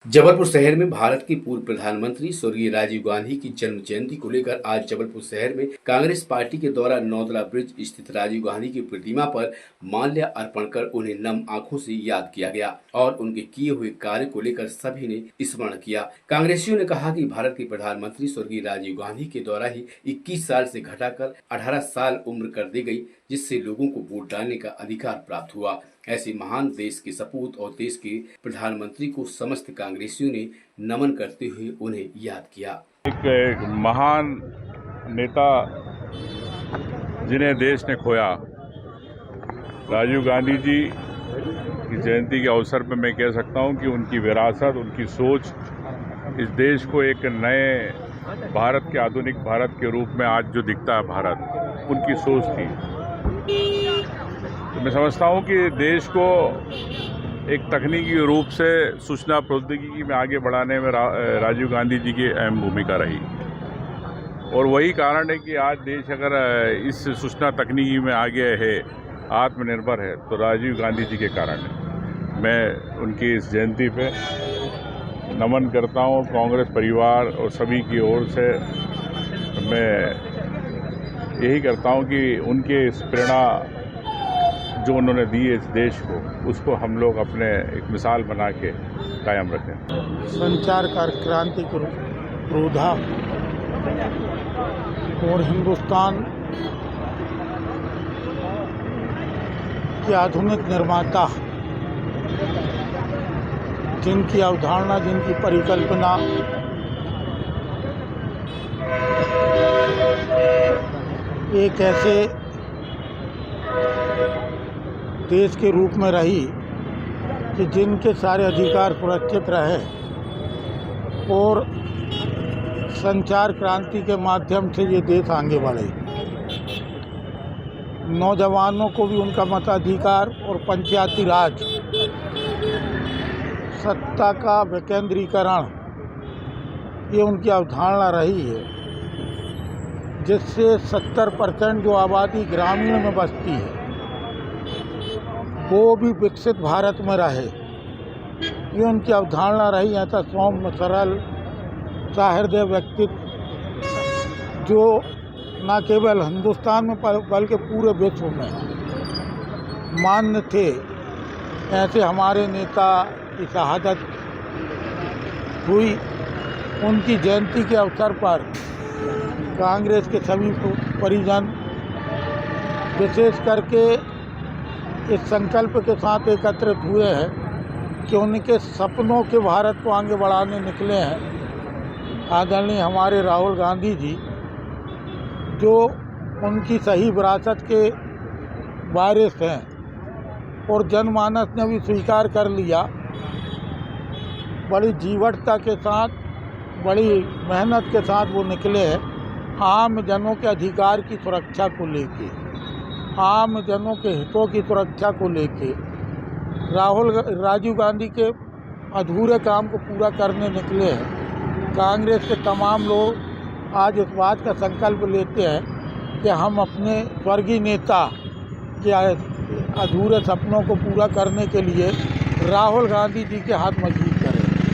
जबलपुर शहर में भारत के पूर्व प्रधानमंत्री स्वर्गीय राजीव गांधी की जन्म जयंती को लेकर आज जबलपुर शहर में कांग्रेस पार्टी के द्वारा नौतला ब्रिज स्थित राजीव गांधी की प्रतिमा पर माल्या अर्पण कर उन्हें नम आंखों से याद किया गया और उनके किए हुए कार्य को लेकर सभी ने स्मरण किया। कांग्रेसियों ने कहा कि भारत के प्रधानमंत्री स्वर्गीय राजीव गांधी के द्वारा ही 21 साल से घटाकर 18 साल उम्र कर दी गई, जिससे लोगों को वोट डालने का अधिकार प्राप्त हुआ। ऐसे महान देश के सपूत और देश के प्रधानमंत्री को समस्त कांग्रेसियों ने नमन करते हुए उन्हें याद किया। एक महान नेता जिन्हें देश ने खोया, राजीव गांधी जी की जयंती के अवसर पर मैं कह सकता हूं कि उनकी विरासत, उनकी सोच इस देश को एक नए भारत के, आधुनिक भारत के रूप में आज जो दिखता है भारत, उनकी सोच थी। तो मैं समझता हूं कि देश को एक तकनीकी रूप से सूचना प्रौद्योगिकी में आगे बढ़ाने में राजीव गांधी जी की अहम भूमिका रही और वही कारण है कि आज देश अगर इस सूचना तकनीकी में आगे है, आत्मनिर्भर है, तो राजीव गांधी जी के कारण है। मैं उनकी इस जयंती पे नमन करता हूं। कांग्रेस परिवार और सभी की ओर से मैं यही करता हूं कि उनके इस प्रेरणा जो उन्होंने दी है इस देश को, उसको हम लोग अपने एक मिसाल बना के कायम रखें। संचार क्रांति को रोधा और हिंदुस्तान के आधुनिक निर्माता, जिनकी अवधारणा, जिनकी परिकल्पना एक ऐसे देश के रूप में रही कि जिनके सारे अधिकार सुरक्षित रहे और संचार क्रांति के माध्यम से ये देश आगे बढ़े। नौजवानों को भी उनका मताधिकार और पंचायती राज, सत्ता का विकेंद्रीकरण, ये उनकी अवधारणा रही है, जिससे 70% जो आबादी ग्रामीण में बसती है वो भी विकसित भारत में रहे, ये उनकी अवधारणा रही। ऐसा सौम्य, सरल, सहृदय व्यक्तित्व जो न केवल हिंदुस्तान में बल्कि पूरे विश्व में मान्य थे। ऐसे हमारे नेता की शहादत हुई। उनकी जयंती के अवसर पर कांग्रेस के सभी परिजन विशेष करके इस संकल्प के साथ एकत्रित हुए हैं कि उनके सपनों के भारत को आगे बढ़ाने निकले हैं आदरणीय हमारे राहुल गांधी जी, जो उनकी सही विरासत के वारिस हैं और जनमानस ने भी स्वीकार कर लिया। बड़ी जीवटता के साथ, बड़ी मेहनत के साथ वो निकले हैं आम जनों के अधिकार की सुरक्षा को लेके, आम जनों के हितों की सुरक्षा को लेके। राजीव गांधी के अधूरे काम को पूरा करने निकले हैं। कांग्रेस के तमाम लोग आज इस बात का संकल्प लेते हैं कि हम अपने स्वर्गीय नेता के अधूरे सपनों को पूरा करने के लिए राहुल गांधी जी के हाथ मजबूत